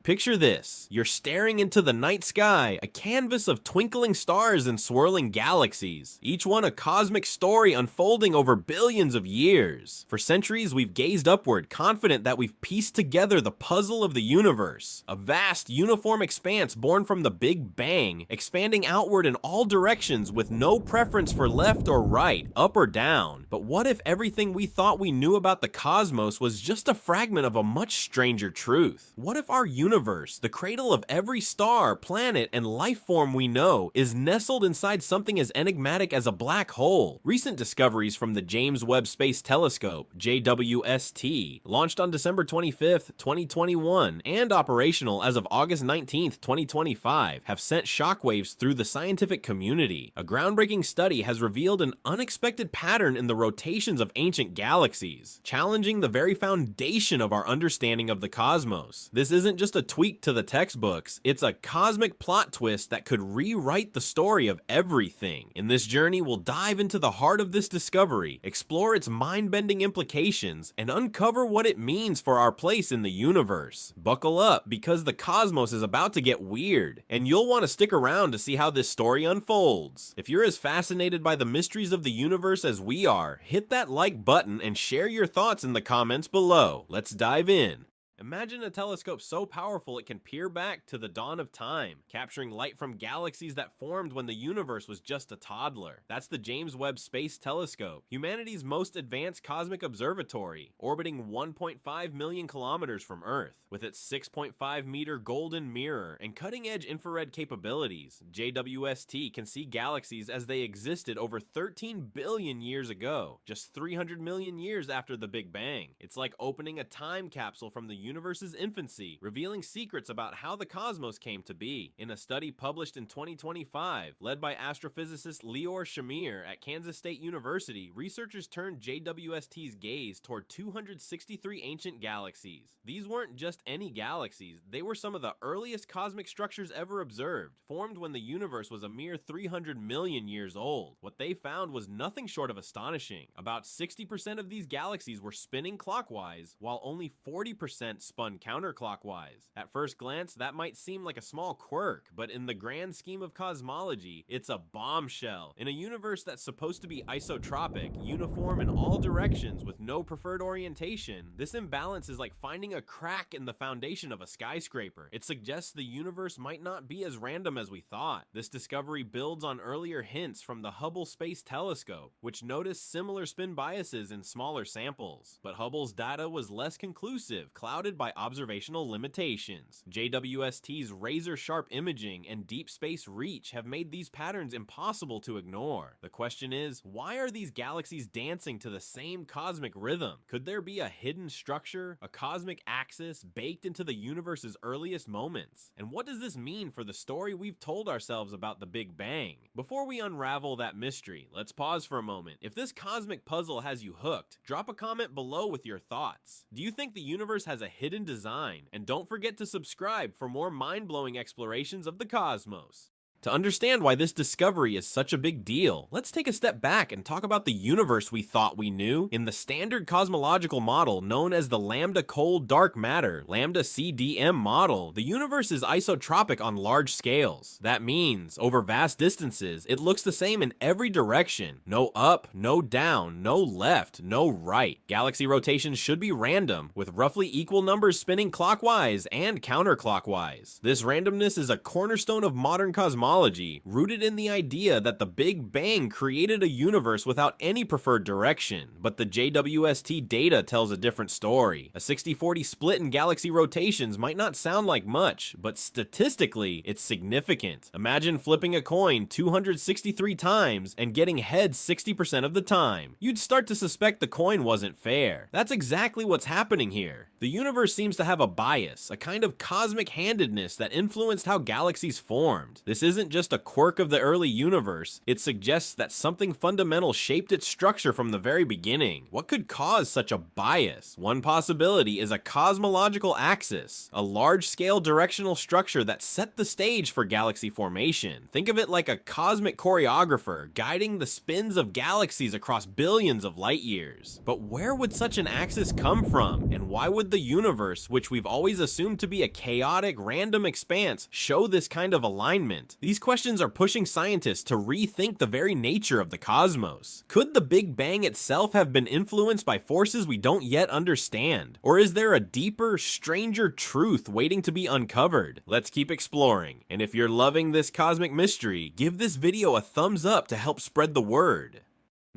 Picture this. You're staring into the night sky, a canvas of twinkling stars and swirling galaxies, each one a cosmic story unfolding over billions of years. For centuries, we've gazed upward, confident that we've pieced together the puzzle of the universe, a vast, uniform expanse born from the Big Bang, expanding outward in all directions with no preference for left or right, up or down. But what if everything we thought we knew about the cosmos was just a fragment of a much stranger truth? What if our universe, the cradle of every star, planet, and life form we know, is nestled inside something as enigmatic as a black hole? Recent discoveries from the James Webb Space Telescope, JWST, launched on December 25th, 2021, and operational as of August 19th, 2025, have sent shockwaves through the scientific community. A groundbreaking study has revealed an unexpected pattern in the rotations of ancient galaxies, challenging the very foundation of our understanding of the cosmos. This isn't just a tweak to the textbooks, it's a cosmic plot twist that could rewrite the story of everything. In this journey, we'll dive into the heart of this discovery, explore its mind-bending implications, and uncover what it means for our place in the universe. Buckle up, because the cosmos is about to get weird, and you'll want to stick around to see how this story unfolds. If you're as fascinated by the mysteries of the universe as we are, hit that like button and share your thoughts in the comments below. Let's dive in. Imagine a telescope so powerful it can peer back to the dawn of time, capturing light from galaxies that formed when the universe was just a toddler. That's the James Webb Space Telescope, humanity's most advanced cosmic observatory, orbiting 1.5 million kilometers from Earth. With its 6.5-meter golden mirror and cutting-edge infrared capabilities, JWST can see galaxies as they existed over 13 billion years ago, just 300 million years after the Big Bang. It's like opening a time capsule from the universe's infancy, revealing secrets about how the cosmos came to be. In a study published in 2025, led by astrophysicist Lior Shamir at Kansas State University, researchers turned JWST's gaze toward 263 ancient galaxies. These weren't just any galaxies, they were some of the earliest cosmic structures ever observed, formed when the universe was a mere 300 million years old. What they found was nothing short of astonishing. About 60% of these galaxies were spinning clockwise, while only 40% spun counterclockwise. At first glance, that might seem like a small quirk, but in the grand scheme of cosmology, it's a bombshell. In a universe that's supposed to be isotropic, uniform in all directions with no preferred orientation, this imbalance is like finding a crack in the foundation of a skyscraper. It suggests the universe might not be as random as we thought. This discovery builds on earlier hints from the Hubble Space Telescope, which noticed similar spin biases in smaller samples. But Hubble's data was less conclusive, clouded by observational limitations. JWST's razor-sharp imaging and deep space reach have made these patterns impossible to ignore. The question is, why are these galaxies dancing to the same cosmic rhythm? Could there be a hidden structure, a cosmic axis baked into the universe's earliest moments? And what does this mean for the story we've told ourselves about the Big Bang? Before we unravel that mystery, let's pause for a moment. If this cosmic puzzle has you hooked, drop a comment below with your thoughts. Do you think the universe has a hidden design? And don't forget to subscribe for more mind-blowing explorations of the cosmos. To understand why this discovery is such a big deal, let's take a step back and talk about the universe we thought we knew. In the standard cosmological model known as the lambda cold dark matter, lambda CDM model, the universe is isotropic on large scales. That means, over vast distances, it looks the same in every direction. No up, no down, no left, no right. Galaxy rotations should be random, with roughly equal numbers spinning clockwise and counterclockwise. This randomness is a cornerstone of modern cosmology, rooted in the idea that the Big Bang created a universe without any preferred direction. But the JWST data tells a different story. A 60-40 split in galaxy rotations might not sound like much, but statistically, it's significant. Imagine flipping a coin 263 times and getting heads 60% of the time. You'd start to suspect the coin wasn't fair. That's exactly what's happening here. The universe seems to have a bias, a kind of cosmic handedness that influenced how galaxies formed. This isn't isn't just a quirk of the early universe, it suggests that something fundamental shaped its structure from the very beginning. What could cause such a bias? One possibility is a cosmological axis, a large-scale directional structure that set the stage for galaxy formation. Think of it like a cosmic choreographer guiding the spins of galaxies across billions of light years. But where would such an axis come from, and why would the universe, which we've always assumed to be a chaotic, random expanse, show this kind of alignment? These questions are pushing scientists to rethink the very nature of the cosmos. Could the Big Bang itself have been influenced by forces we don't yet understand? Or is there a deeper, stranger truth waiting to be uncovered? Let's keep exploring. And if you're loving this cosmic mystery, give this video a thumbs up to help spread the word.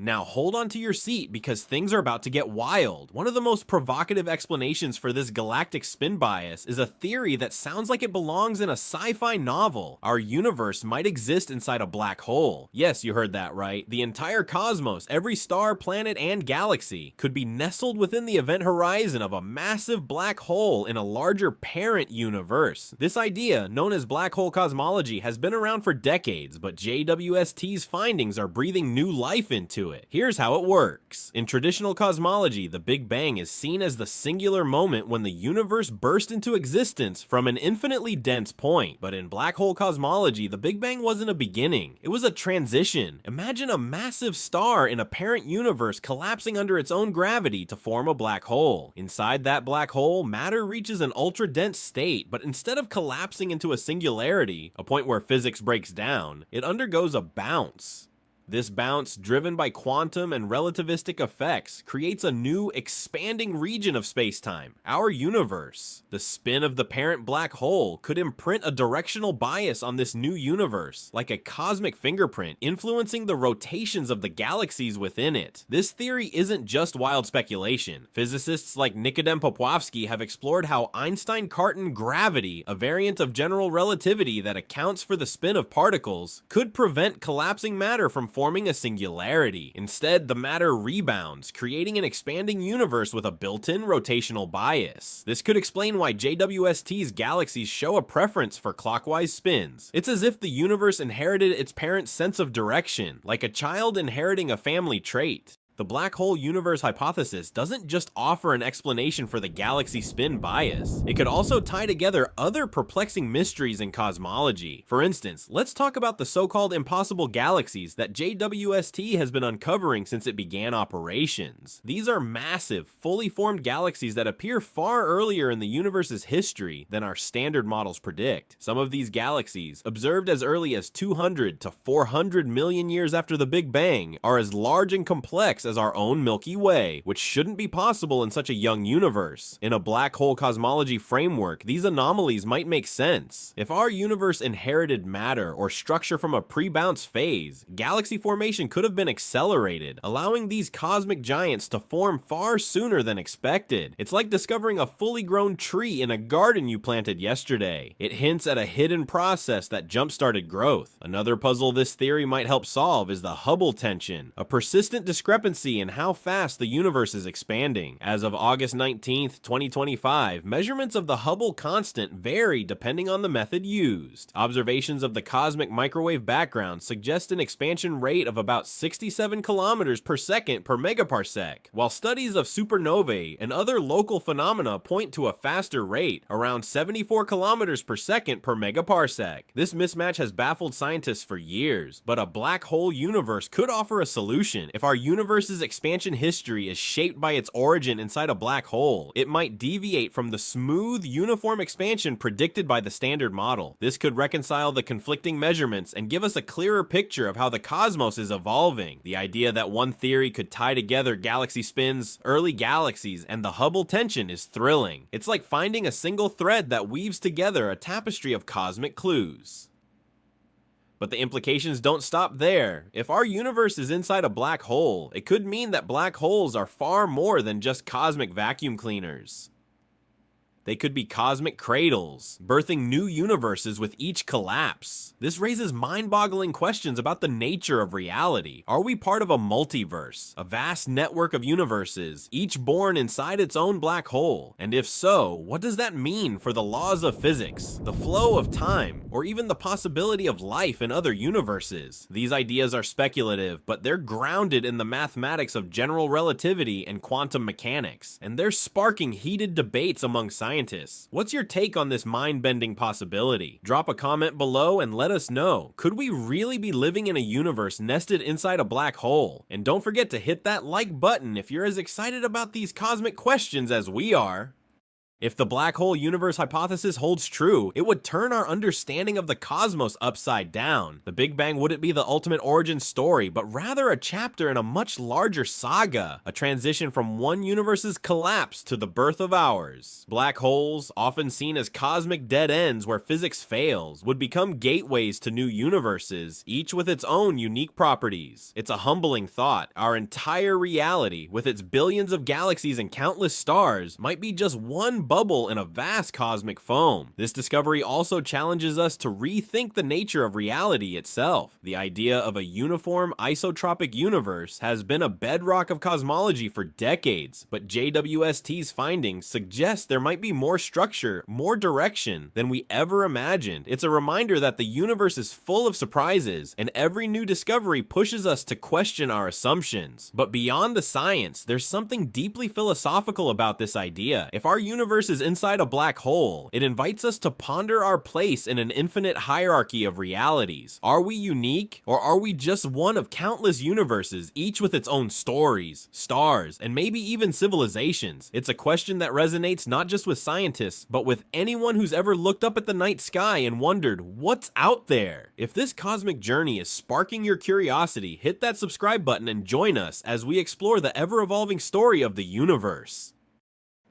Now hold on to your seat because things are about to get wild. One of the most provocative explanations for this galactic spin bias is a theory that sounds like it belongs in a sci-fi novel. Our universe might exist inside a black hole. Yes, you heard that right. The entire cosmos, every star, planet, and galaxy could be nestled within the event horizon of a massive black hole in a larger parent universe. This idea, known as black hole cosmology, has been around for decades, but JWST's findings are breathing new life into it. Here's how it works. In traditional cosmology, the Big Bang is seen as the singular moment when the universe burst into existence from an infinitely dense point. But in black hole cosmology, the Big Bang wasn't a beginning. It was a transition. Imagine a massive star in a parent universe collapsing under its own gravity to form a black hole. Inside that black hole, matter reaches an ultra-dense state, but instead of collapsing into a singularity, a point where physics breaks down, it undergoes a bounce. This bounce, driven by quantum and relativistic effects, creates a new, expanding region of space-time, our universe. The spin of the parent black hole could imprint a directional bias on this new universe, like a cosmic fingerprint, influencing the rotations of the galaxies within it. This theory isn't just wild speculation. Physicists like Nikodem Popovsky have explored how Einstein-Cartan gravity, a variant of general relativity that accounts for the spin of particles, could prevent collapsing matter from forming a singularity. Instead, the matter rebounds, creating an expanding universe with a built-in rotational bias. This could explain why JWST's galaxies show a preference for clockwise spins. It's as if the universe inherited its parent's sense of direction, like a child inheriting a family trait. The black hole universe hypothesis doesn't just offer an explanation for the galaxy spin bias. It could also tie together other perplexing mysteries in cosmology. For instance, let's talk about the so-called impossible galaxies that JWST has been uncovering since it began operations. These are massive, fully formed galaxies that appear far earlier in the universe's history than our standard models predict. Some of these galaxies, observed as early as 200 to 400 million years after the Big Bang, are as large and complex as our own Milky Way, which shouldn't be possible in such a young universe. In a black hole cosmology framework, these anomalies might make sense. If our universe inherited matter or structure from a pre-bounce phase, galaxy formation could have been accelerated, allowing these cosmic giants to form far sooner than expected. It's like discovering a fully grown tree in a garden you planted yesterday. It hints at a hidden process that jump-started growth. Another puzzle this theory might help solve is the Hubble tension, a persistent discrepancy in how fast the universe is expanding. As of August 19th, 2025, measurements of the Hubble constant vary depending on the method used. Observations of the cosmic microwave background suggest an expansion rate of about 67 kilometers per second per megaparsec, while studies of supernovae and other local phenomena point to a faster rate, around 74 kilometers per second per megaparsec. This mismatch has baffled scientists for years, but a black hole universe could offer a solution. If our universe's expansion history is shaped by its origin inside a black hole, it might deviate from the smooth, uniform expansion predicted by the standard model. This could reconcile the conflicting measurements and give us a clearer picture of how the cosmos is evolving. The idea that one theory could tie together galaxy spins, early galaxies, and the Hubble tension is thrilling. It's like finding a single thread that weaves together a tapestry of cosmic clues. But the implications don't stop there. If our universe is inside a black hole, it could mean that black holes are far more than just cosmic vacuum cleaners. They could be cosmic cradles, birthing new universes with each collapse. This raises mind-boggling questions about the nature of reality. Are we part of a multiverse, a vast network of universes, each born inside its own black hole? And if so, what does that mean for the laws of physics, the flow of time, or even the possibility of life in other universes? These ideas are speculative, but they're grounded in the mathematics of general relativity and quantum mechanics, and they're sparking heated debates among scientists. What's your take on this mind-bending possibility? Drop a comment below and let us know. Could we really be living in a universe nested inside a black hole? And don't forget to hit that like button if you're as excited about these cosmic questions as we are. If the black hole universe hypothesis holds true, it would turn our understanding of the cosmos upside down. The Big Bang wouldn't be the ultimate origin story, but rather a chapter in a much larger saga, a transition from one universe's collapse to the birth of ours. Black holes, often seen as cosmic dead ends where physics fails, would become gateways to new universes, each with its own unique properties. It's a humbling thought. Our entire reality, with its billions of galaxies and countless stars, might be just one bubble in a vast cosmic foam. This discovery also challenges us to rethink the nature of reality itself. The idea of a uniform, isotropic universe has been a bedrock of cosmology for decades, but JWST's findings suggest there might be more structure, more direction than we ever imagined. It's a reminder that the universe is full of surprises, and every new discovery pushes us to question our assumptions. But beyond the science, there's something deeply philosophical about this idea. If our universe is inside a black hole, it invites us to ponder our place in an infinite hierarchy of realities. Are we unique, or are we just one of countless universes, each with its own stories, stars, and maybe even civilizations? It's a question that resonates not just with scientists, but with anyone who's ever looked up at the night sky and wondered, what's out there? If this cosmic journey is sparking your curiosity, hit that subscribe button and join us as we explore the ever-evolving story of the universe.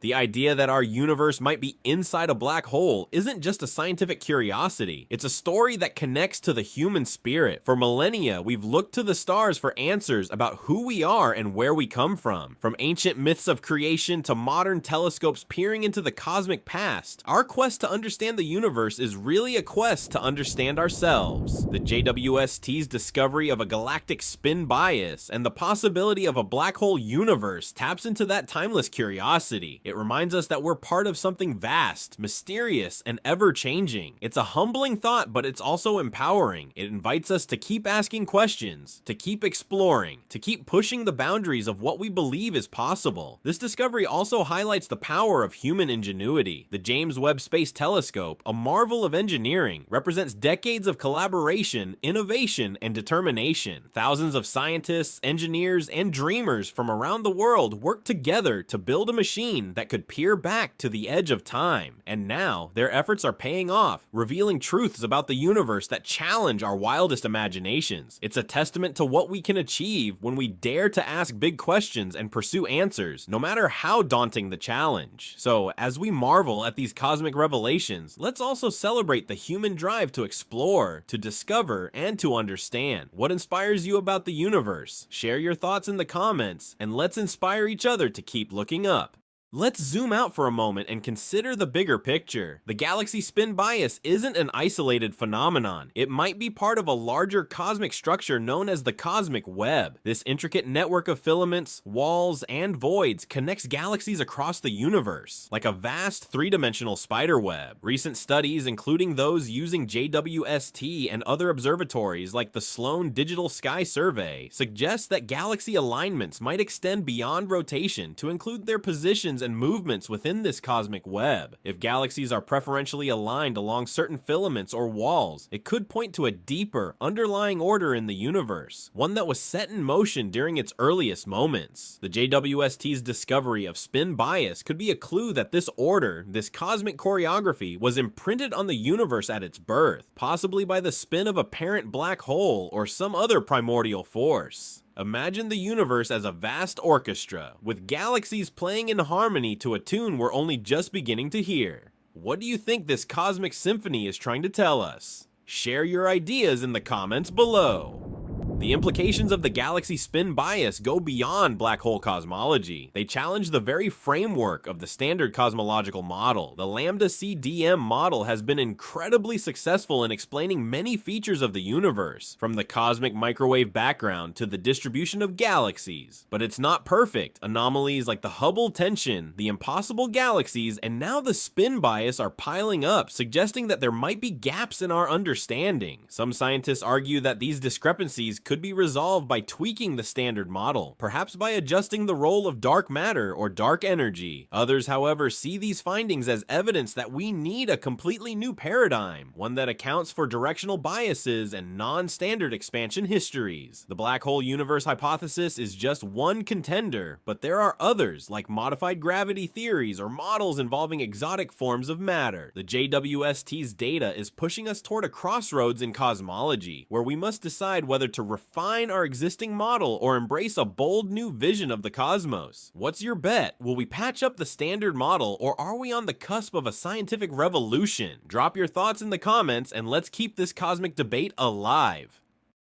The idea that our universe might be inside a black hole isn't just a scientific curiosity. It's a story that connects to the human spirit. For millennia, we've looked to the stars for answers about who we are and where we come from. From ancient myths of creation to modern telescopes peering into the cosmic past, our quest to understand the universe is really a quest to understand ourselves. The JWST's discovery of a galactic spin bias and the possibility of a black hole universe taps into that timeless curiosity. It reminds us that we're part of something vast, mysterious, and ever-changing. It's a humbling thought, but it's also empowering. It invites us to keep asking questions, to keep exploring, to keep pushing the boundaries of what we believe is possible. This discovery also highlights the power of human ingenuity. The James Webb Space Telescope, a marvel of engineering, represents decades of collaboration, innovation, and determination. Thousands of scientists, engineers, and dreamers from around the world worked together to build a machine that could peer back to the edge of time. And now, their efforts are paying off, revealing truths about the universe that challenge our wildest imaginations. It's a testament to what we can achieve when we dare to ask big questions and pursue answers, no matter how daunting the challenge. So, as we marvel at these cosmic revelations, let's also celebrate the human drive to explore, to discover, and to understand. What inspires you about the universe? Share your thoughts in the comments, and let's inspire each other to keep looking up. Let's zoom out for a moment and consider the bigger picture. The galaxy spin bias isn't an isolated phenomenon. It might be part of a larger cosmic structure known as the cosmic web. This intricate network of filaments, walls, and voids connects galaxies across the universe, like a vast three-dimensional spider web. Recent studies, including those using JWST and other observatories like the Sloan Digital Sky Survey, suggest that galaxy alignments might extend beyond rotation to include their positions and movements within this cosmic web. If galaxies are preferentially aligned along certain filaments or walls, it could point to a deeper, underlying order in the universe, one that was set in motion during its earliest moments. The JWST's discovery of spin bias could be a clue that this order, this cosmic choreography, was imprinted on the universe at its birth, possibly by the spin of a parent black hole or some other primordial force. Imagine the universe as a vast orchestra, with galaxies playing in harmony to a tune we're only just beginning to hear. What do you think this cosmic symphony is trying to tell us? Share your ideas in the comments below. The implications of the galaxy spin bias go beyond black hole cosmology. They challenge the very framework of the standard cosmological model. The lambda CDM model has been incredibly successful in explaining many features of the universe, from the cosmic microwave background to the distribution of galaxies. But it's not perfect. Anomalies like the Hubble tension, the impossible galaxies, and now the spin bias are piling up, suggesting that there might be gaps in our understanding. Some scientists argue that these discrepancies could be resolved by tweaking the standard model, perhaps by adjusting the role of dark matter or dark energy. Others, however, see these findings as evidence that we need a completely new paradigm, one that accounts for directional biases and non-standard expansion histories. The black hole universe hypothesis is just one contender, but there are others like modified gravity theories or models involving exotic forms of matter. The JWST's data is pushing us toward a crossroads in cosmology, where we must decide whether to refine our existing model or embrace a bold new vision of the cosmos. What's your bet? Will we patch up the standard model, or are we on the cusp of a scientific revolution? Drop your thoughts in the comments and let's keep this cosmic debate alive.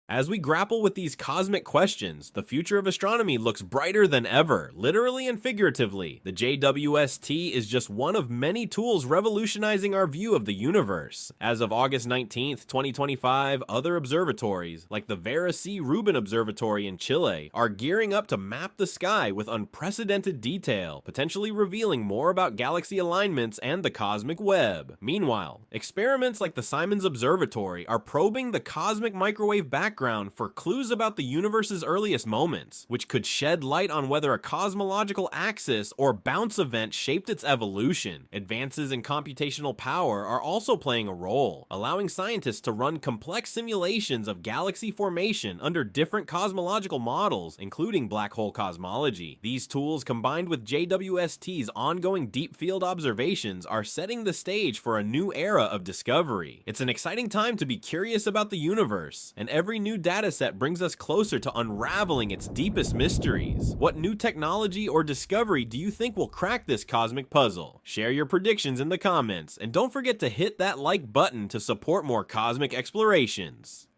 As we grapple with these cosmic questions, the future of astronomy looks brighter than ever, literally and figuratively. The JWST is just one of many tools revolutionizing our view of the universe. As of August 19th, 2025, other observatories, like the Vera C. Rubin Observatory in Chile, are gearing up to map the sky with unprecedented detail, potentially revealing more about galaxy alignments and the cosmic web. Meanwhile, experiments like the Simons Observatory are probing the cosmic microwave background for clues about the universe's earliest moments, which could shed light on whether a cosmological axis or bounce event shaped its evolution. Advances in computational power are also playing a role, allowing scientists to run complex simulations of galaxy formation under different cosmological models, including black hole cosmology. These tools, combined with JWST's ongoing deep field observations, are setting the stage for a new era of discovery. It's an exciting time to be curious about the universe, and every new dataset brings us closer to unraveling its deepest mysteries. What new technology or discovery do you think will crack this cosmic puzzle? Share your predictions in the comments, and don't forget to hit that like button to support more cosmic explorations.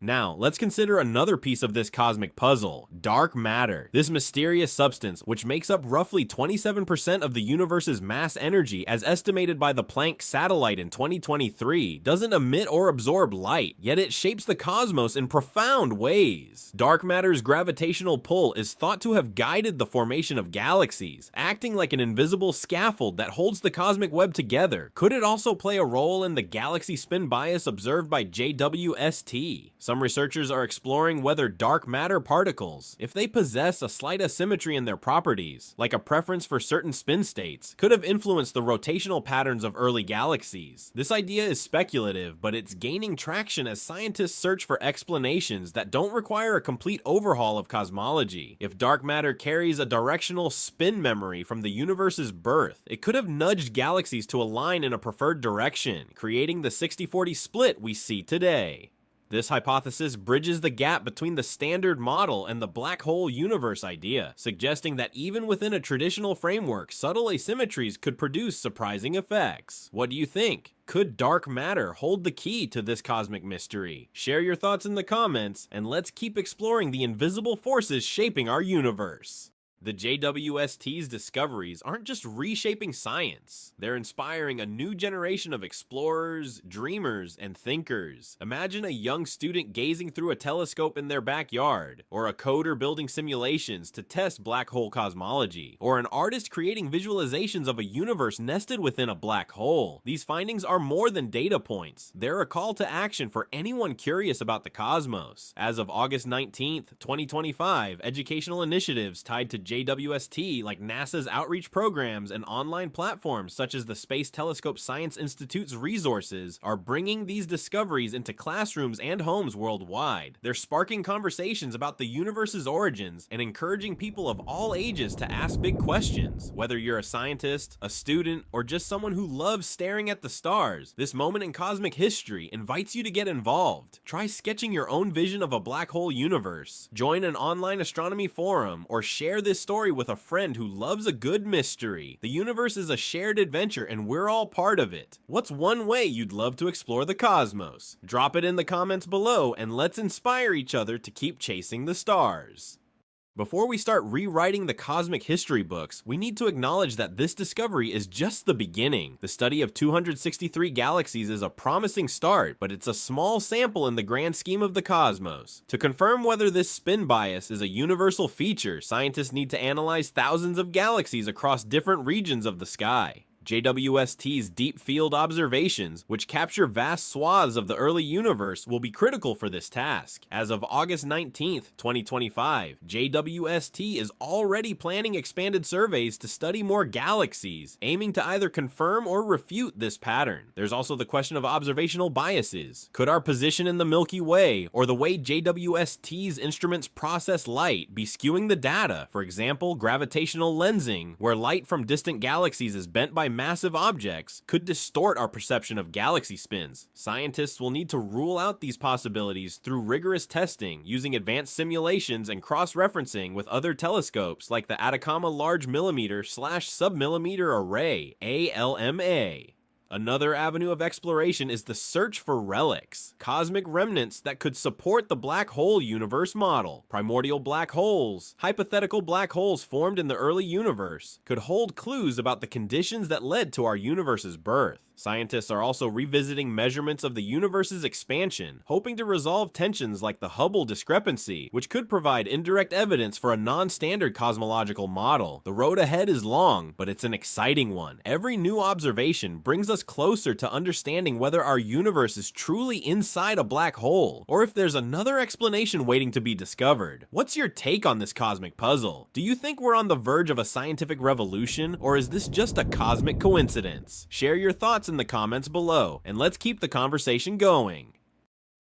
Now, let's consider another piece of this cosmic puzzle: dark matter. This mysterious substance, which makes up roughly 27% of the universe's mass energy as estimated by the Planck satellite in 2023, doesn't emit or absorb light, yet it shapes the cosmos in profound ways. Dark matter's gravitational pull is thought to have guided the formation of galaxies, acting like an invisible scaffold that holds the cosmic web together. Could it also play a role in the galaxy spin bias observed by JWST? Some researchers are exploring whether dark matter particles, if they possess a slight asymmetry in their properties, like a preference for certain spin states, could have influenced the rotational patterns of early galaxies. This idea is speculative, but it's gaining traction as scientists search for explanations that don't require a complete overhaul of cosmology. If dark matter carries a directional spin memory from the universe's birth, it could have nudged galaxies to align in a preferred direction, creating the 60-40 split we see today. This hypothesis bridges the gap between the standard model and the black hole universe idea, suggesting that even within a traditional framework, subtle asymmetries could produce surprising effects. What do you think? Could dark matter hold the key to this cosmic mystery? Share your thoughts in the comments, and let's keep exploring the invisible forces shaping our universe. The JWST's discoveries aren't just reshaping science, they're inspiring a new generation of explorers, dreamers, and thinkers. Imagine a young student gazing through a telescope in their backyard, or a coder building simulations to test black hole cosmology, or an artist creating visualizations of a universe nested within a black hole. These findings are more than data points, they're a call to action for anyone curious about the cosmos. As of August 19th, 2025, educational initiatives tied to JWST, like NASA's outreach programs and online platforms such as the Space Telescope Science Institute's resources, are bringing these discoveries into classrooms and homes worldwide. They're sparking conversations about the universe's origins and encouraging people of all ages to ask big questions. Whether you're a scientist, a student, or just someone who loves staring at the stars, this moment in cosmic history invites you to get involved. Try sketching your own vision of a black hole universe, join an online astronomy forum, or share this this story with a friend who loves a good mystery. The universe is a shared adventure and we're all part of it. What's one way you'd love to explore the cosmos? Drop it in the comments below and let's inspire each other to keep chasing the stars. Before we start rewriting the cosmic history books, we need to acknowledge that this discovery is just the beginning. The study of 263 galaxies is a promising start, but it's a small sample in the grand scheme of the cosmos. To confirm whether this spin bias is a universal feature, scientists need to analyze thousands of galaxies across different regions of the sky. JWST's deep field observations, which capture vast swaths of the early universe, will be critical for this task. As of August 19th, 2025, JWST is already planning expanded surveys to study more galaxies, aiming to either confirm or refute this pattern. There's also the question of observational biases. Could our position in the Milky Way, or the way JWST's instruments process light, be skewing the data? For example, gravitational lensing, where light from distant galaxies is bent by massive objects, could distort our perception of galaxy spins. Scientists will need to rule out these possibilities through rigorous testing, using advanced simulations and cross-referencing with other telescopes like the Atacama Large Millimeter/Submillimeter Array, ALMA. Another avenue of exploration is the search for relics, cosmic remnants that could support the black hole universe model. Primordial black holes, hypothetical black holes formed in the early universe, could hold clues about the conditions that led to our universe's birth. Scientists are also revisiting measurements of the universe's expansion, hoping to resolve tensions like the Hubble discrepancy, which could provide indirect evidence for a non-standard cosmological model. The road ahead is long, but it's an exciting one. Every new observation brings us closer to understanding whether our universe is truly inside a black hole, or if there's another explanation waiting to be discovered. What's your take on this cosmic puzzle? Do you think we're on the verge of a scientific revolution, or is this just a cosmic coincidence? Share your thoughts in the comments below, and let's keep the conversation going.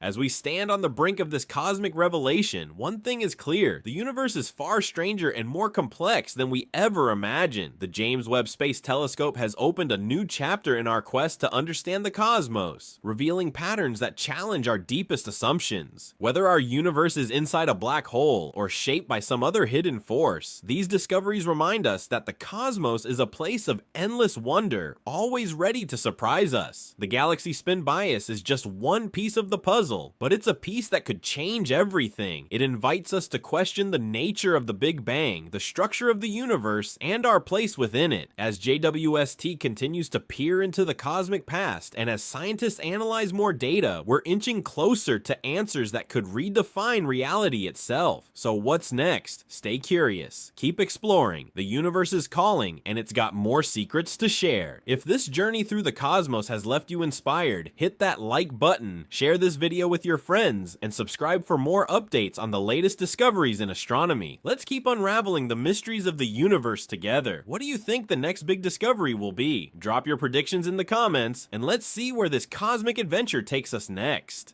As we stand on the brink of this cosmic revelation, one thing is clear: the universe is far stranger and more complex than we ever imagined. The James Webb Space Telescope has opened a new chapter in our quest to understand the cosmos, revealing patterns that challenge our deepest assumptions. Whether our universe is inside a black hole or shaped by some other hidden force, these discoveries remind us that the cosmos is a place of endless wonder, always ready to surprise us. The galaxy spin bias is just one piece of the puzzle, but it's a piece that could change everything. It invites us to question the nature of the Big Bang, the structure of the universe, and our place within it. As JWST continues to peer into the cosmic past, and as scientists analyze more data, we're inching closer to answers that could redefine reality itself. So what's next? Stay curious, keep exploring. The universe is calling, and it's got more secrets to share. If this journey through the cosmos has left you inspired, hit that like button, share this video with your friends, and subscribe for more updates on the latest discoveries in astronomy. Let's keep unraveling the mysteries of the universe together. What do you think the next big discovery will be? Drop your predictions in the comments, and let's see where this cosmic adventure takes us next.